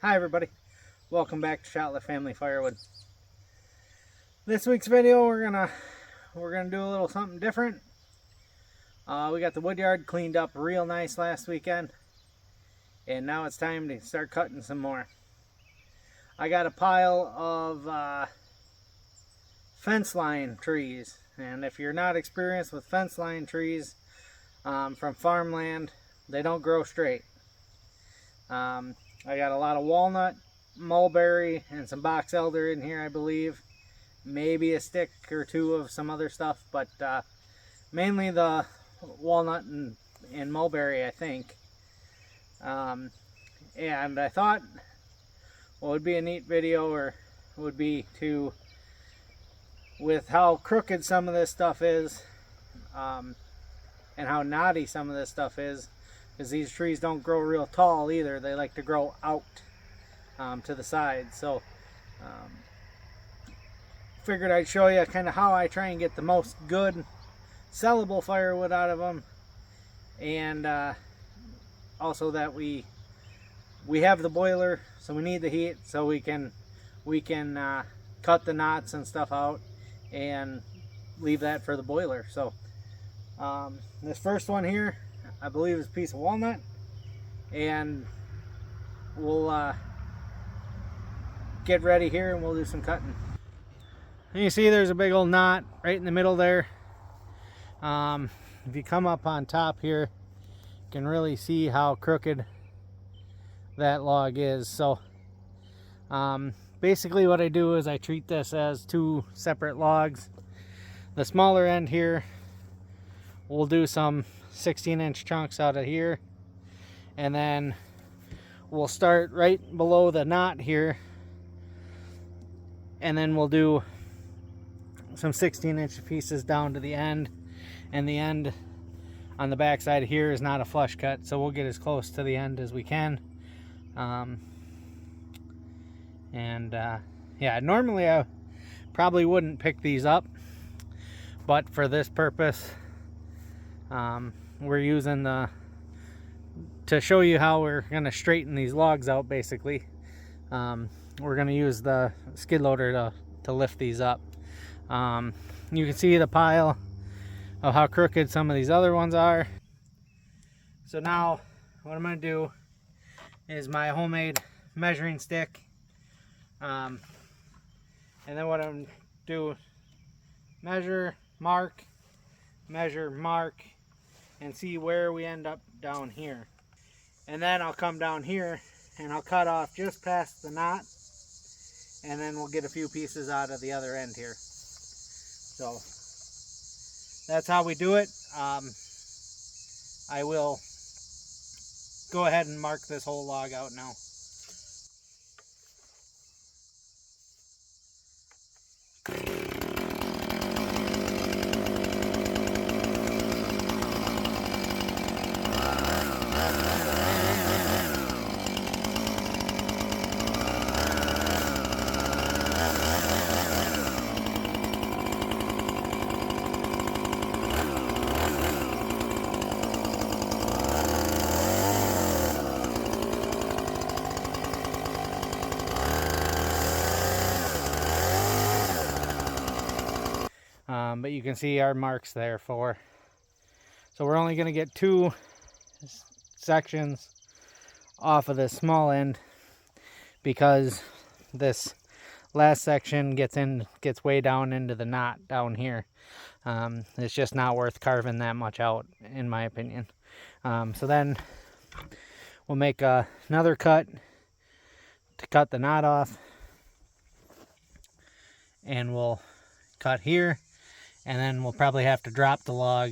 Hi everybody, welcome back to Shotlet Family Firewood. This week's video we're gonna do a little something different. We got the wood yard cleaned up real nice last weekend, and now it's time to start cutting some more. I got a pile of fence line trees, and if you're not experienced with fence line trees from farmland, they don't grow straight. I got a lot of walnut, mulberry, and some box elder in here, I believe. Maybe a stick or two of some other stuff, but mainly the walnut and mulberry, I think. And I thought what would be a neat video would be to, with how crooked some of this stuff is, and how knotty some of this stuff is, because these trees don't grow real tall either. They like to grow out to the side. So figured I'd show you kind of how I try and get the most good sellable firewood out of them, and also that we have the boiler, so we need the heat, so we can cut the knots and stuff out and leave that for the boiler. So this first one here, I believe, is a piece of walnut, and we'll get ready here and we'll do some cutting. And you see there's a big old knot right in the middle there. If you come up on top here, you can really see how crooked that log is. So basically what I do is I treat this as two separate logs. The smaller end here, we'll do some 16-inch chunks out of here, and then we'll start right below the knot here, and then we'll do some 16-inch pieces down to the end. And the end on the back side here is not a flush cut, so we'll get as close to the end as we can. Yeah, normally I probably wouldn't pick these up, but for this purpose, we're using to show you how we're going to straighten these logs out. Basically, we're going to use the skid loader to lift these up. You can see the pile of how crooked some of these other ones are. So now what I'm going to do is my homemade measuring stick, and then what I'm going to do, measure, mark, and see where we end up down here. And then I'll come down here and I'll cut off just past the knot, and then we'll get a few pieces out of the other end here. So that's how we do it. I will go ahead and mark this whole log out now. But you can see our marks there for, so we're only going to get two sections off of this small end, because this last section gets way down into the knot down here. It's just not worth carving that much out, in my opinion. So then we'll make another cut to cut the knot off, and we'll cut here, and then we'll probably have to drop the log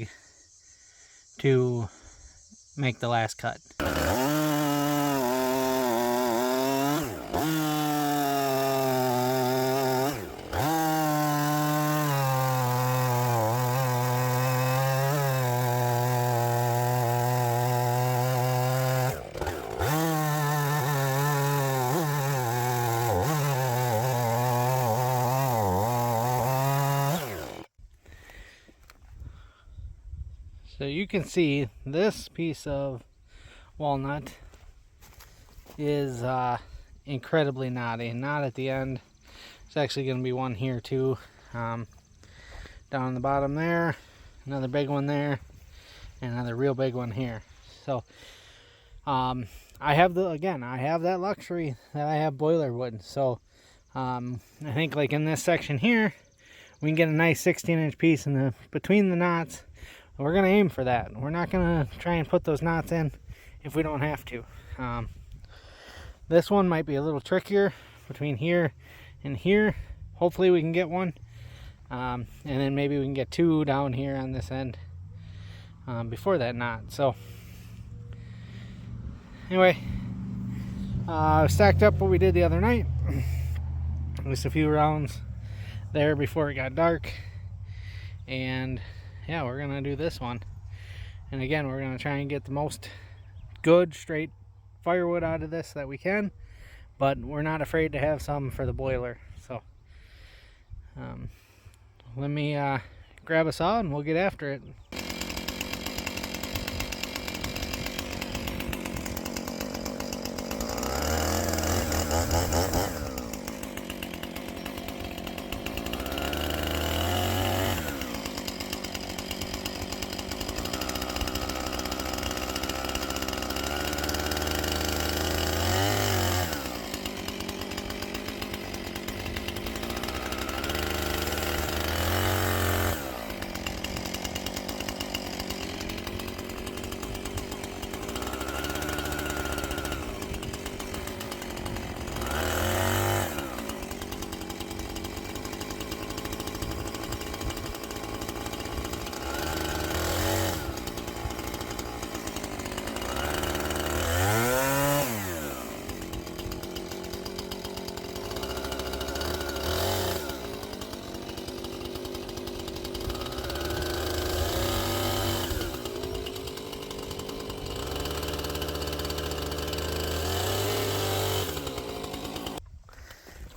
to make the last cut. So you can see this piece of walnut is incredibly knotty. And knot at the end. There's actually going to be one here too. Down on the bottom there. Another big one there. And another real big one here. So I have that luxury that I have boiler wood. So I think like in this section here, we can get a nice 16-inch piece in between the knots. We're going to aim for that. We're not going to try and put those knots in if we don't have to. This one might be a little trickier between here and here. Hopefully we can get one. And then maybe we can get two down here on this end before that knot. So anyway, stacked up what we did the other night. Just a few rounds there before it got dark. And yeah, we're gonna do this one. And again, we're gonna try and get the most good straight firewood out of this that we can, but we're not afraid to have some for the boiler. So let me grab a saw and we'll get after it.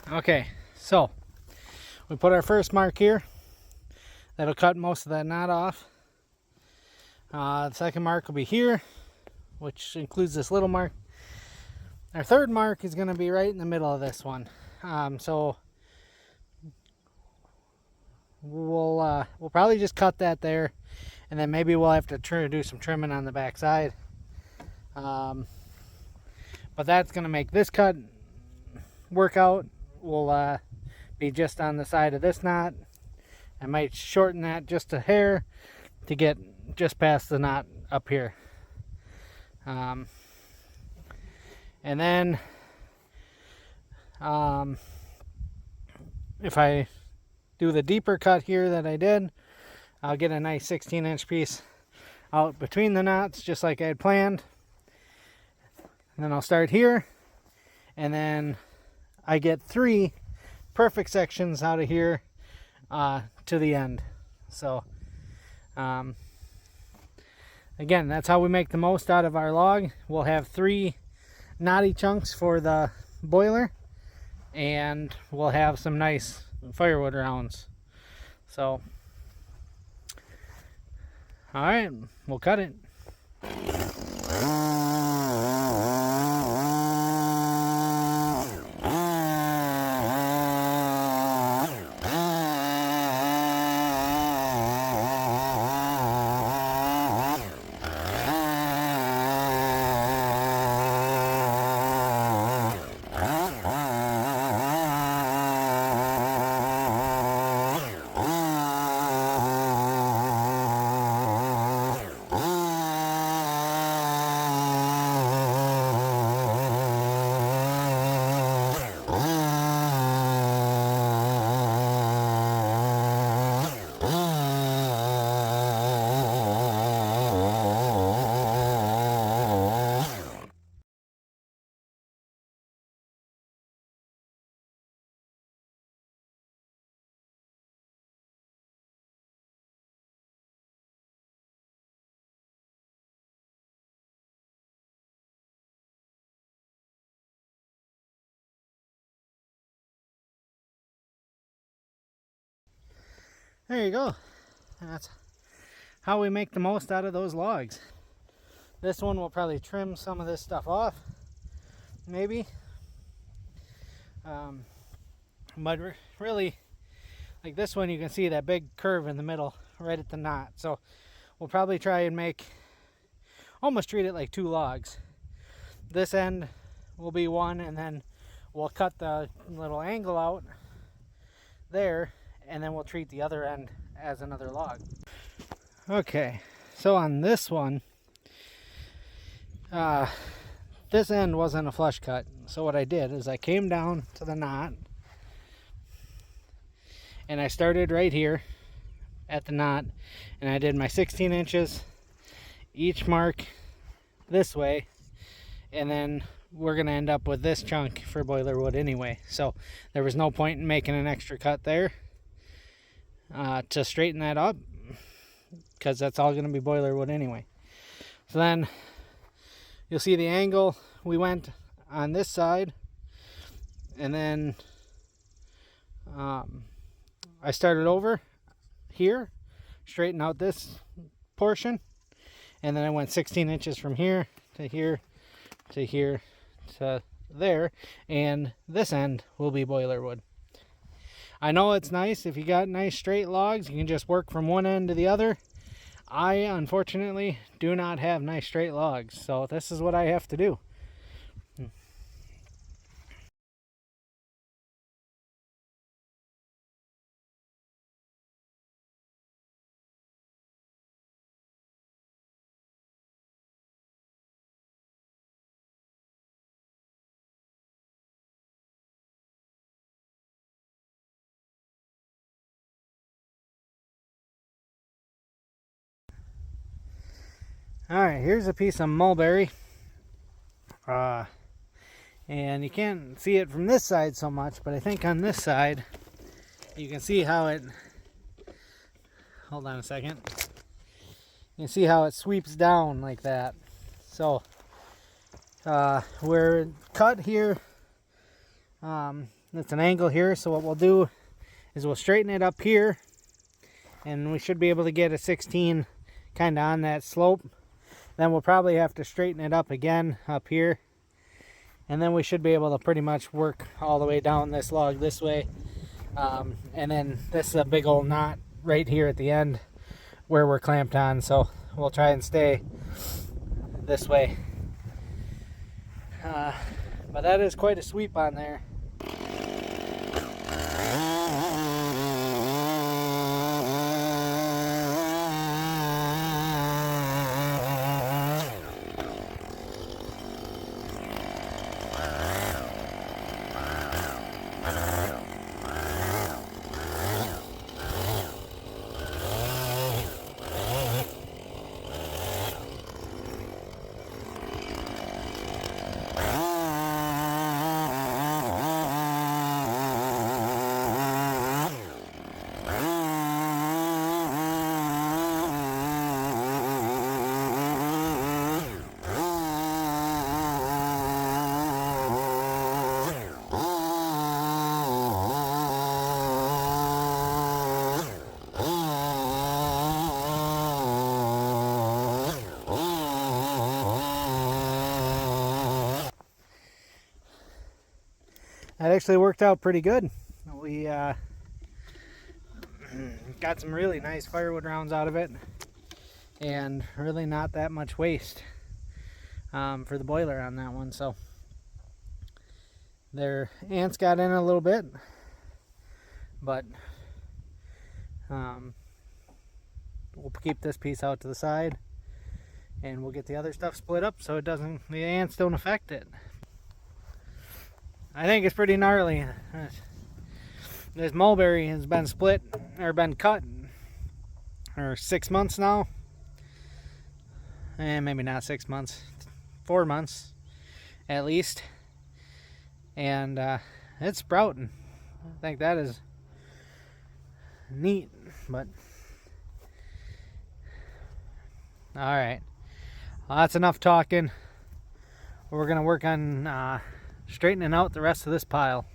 Okay, so we put our first mark here. That'll cut most of that knot off. The second mark will be here, which includes this little mark. Our third mark is going to be right in the middle of this one. So we'll probably just cut that there, and then maybe we'll have to do some trimming on the back side. But that's going to make this cut work out. Will be just on the side of this knot. I might shorten that just a hair to get just past the knot up here. And then if I do the deeper cut here that I did, I'll get a nice 16-inch piece out between the knots just like I had planned. And then I'll start here, and then I get 3 perfect sections out of here to the end. So again, that's how we make the most out of our log. We'll have 3 knotty chunks for the boiler, and we'll have some nice firewood rounds. So all right, we'll cut it. There you go. That's how we make the most out of those logs. This one will probably trim some of this stuff off, maybe. But really, like this one, you can see that big curve in the middle right at the knot. So we'll probably try and almost treat it like 2 logs. This end will be one, and then we'll cut the little angle out there, and then we'll treat the other end as another log. Okay, so on this one, this end wasn't a flush cut. So what I did is I came down to the knot, and I started right here at the knot, and I did my 16 inches each mark this way, and then we're going to end up with this chunk for boiler wood anyway. So there was no point in making an extra cut there to straighten that up, because that's all going to be boiler wood anyway. So then you'll see the angle we went on this side, and then I started over here, straighten out this portion, and then I went 16 inches from here to here to here to there, and this end will be boiler wood. I know it's nice if you got nice straight logs, you can just work from one end to the other. I unfortunately do not have nice straight logs, so this is what I have to do. Alright, here's a piece of mulberry. And you can't see it from this side so much, but I think on this side you can see how it, hold on a second, you can see how it sweeps down like that. So we're cut here, it's an angle here, so what we'll do is we'll straighten it up here, and we should be able to get a 16 kind of on that slope. Then we'll probably have to straighten it up again up here, and then we should be able to pretty much work all the way down this log this way. And then this is a big old knot right here at the end where we're clamped on, so we'll try and stay this way. But that is quite a sweep on there. That actually worked out pretty good. We got some really nice firewood rounds out of it, and really not that much waste for the boiler on that one. So their ants got in a little bit, but we'll keep this piece out to the side, and we'll get the other stuff split up so the ants don't affect it. I think it's pretty gnarly. This mulberry has been split, or been cut, for 6 months now. And maybe not 6 months, 4 months at least. And it's sprouting. I think that is neat, but alright. Well, that's enough talking. We're going to work on straightening out the rest of this pile.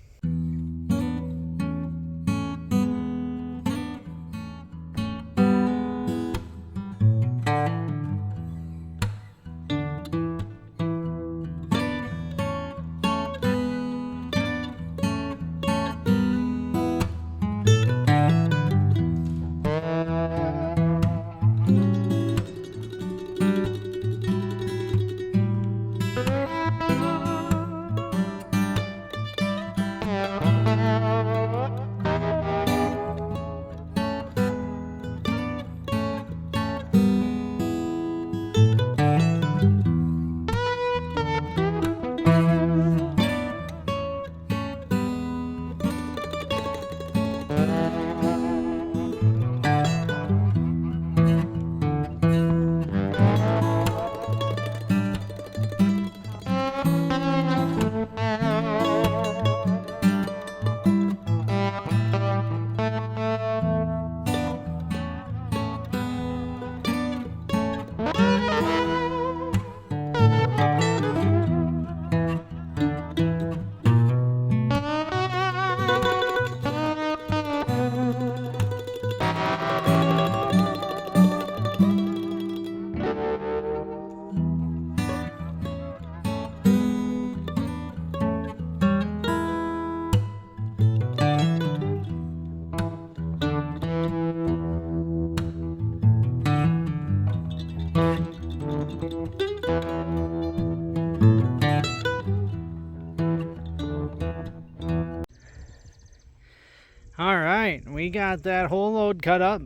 Alright, we got that whole load cut up.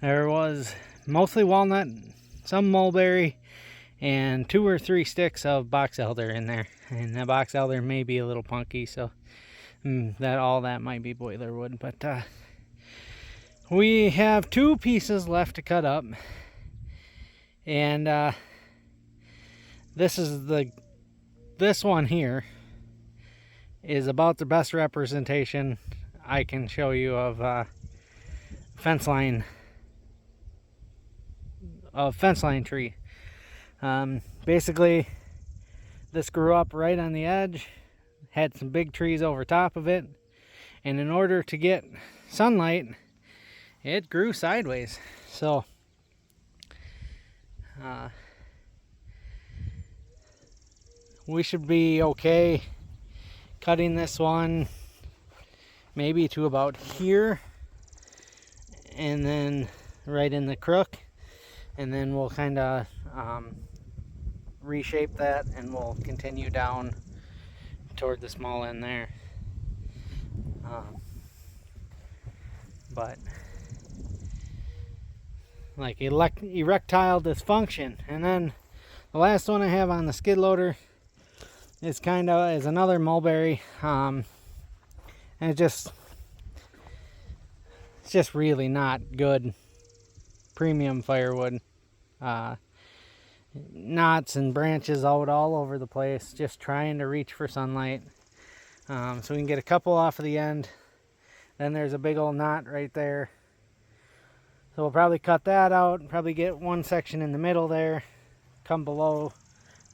There was mostly walnut, some mulberry, and 2 or 3 sticks of box elder in there. And the box elder may be a little punky, so that might be boiler wood. But we have 2 pieces left to cut up, and this one here is about the best representation I can show you of fence line tree. Basically, this grew up right on the edge, had some big trees over top of it, and in order to get sunlight, it grew sideways. So we should be okay cutting this one maybe to about here, and then right in the crook, and then we'll kind of reshape that, and we'll continue down toward the small end there. But like erectile dysfunction. And then the last one I have on the skid loader is another mulberry, and it's just really not good premium firewood. Knots and branches out all over the place, just trying to reach for sunlight. So we can get a couple off of the end. Then there's a big old knot right there, so we'll probably cut that out, probably get one section in the middle there, come below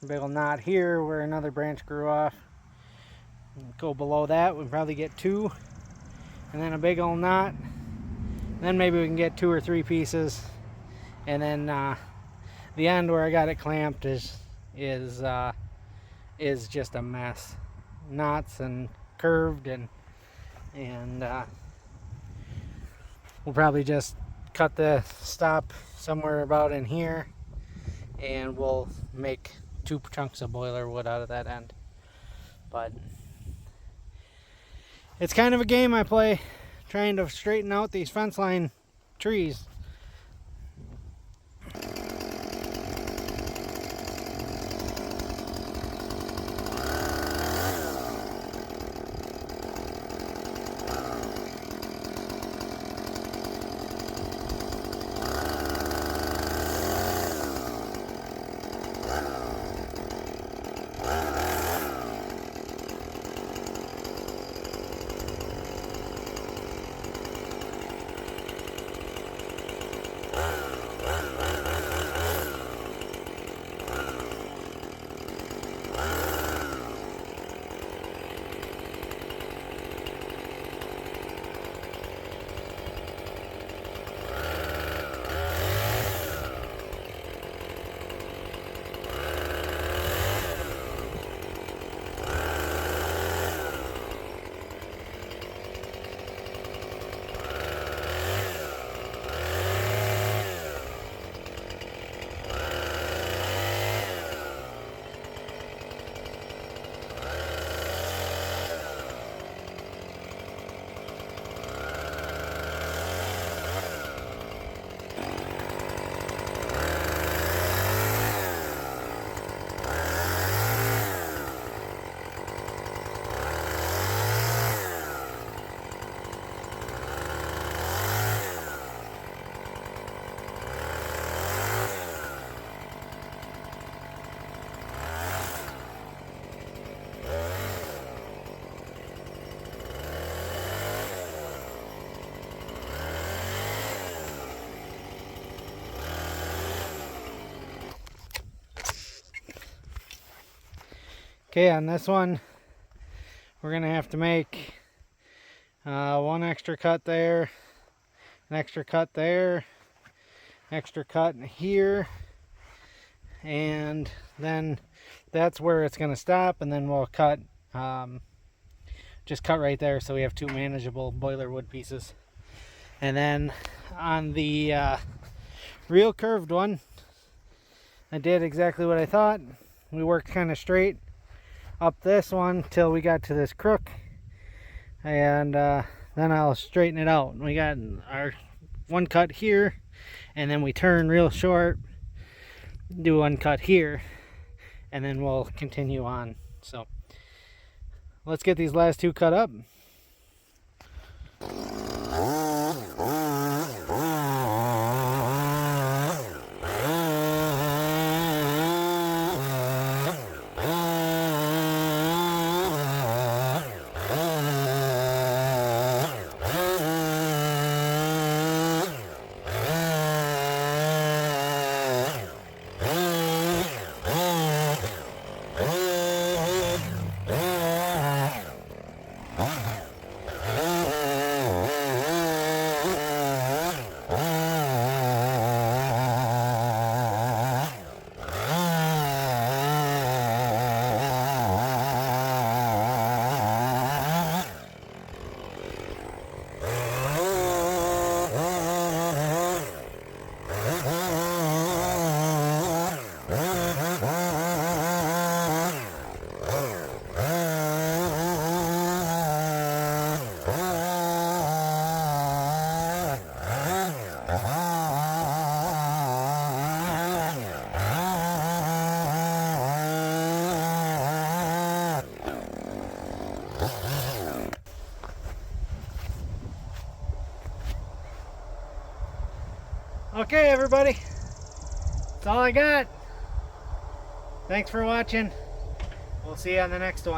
the big old knot here where another branch grew off, go below that, we'll probably get 2, and then a big old knot. Then maybe we can get 2 or 3 pieces, and then the end where I got it clamped is just a mess, knots and curved, and we'll probably just cut the stop somewhere about in here, and we'll make 2 chunks of boiler wood out of that end. But it's kind of a game I play, trying to straighten out these fence line trees. Okay, on this one, we're going to have to make 1 extra cut there, an extra cut there, extra cut here, and then that's where it's going to stop, and then we'll cut, just cut right there so we have 2 manageable boiler wood pieces. And then on the real curved one, I did exactly what I thought. We worked kind of straight up this one till we got to this crook, and then I'll straighten it out. We got our one cut here, and then we turn real short, do one cut here, and then we'll continue on. So let's get these last two cut up. Okay, everybody, that's all I got. Thanks for watching. We'll see you on the next one.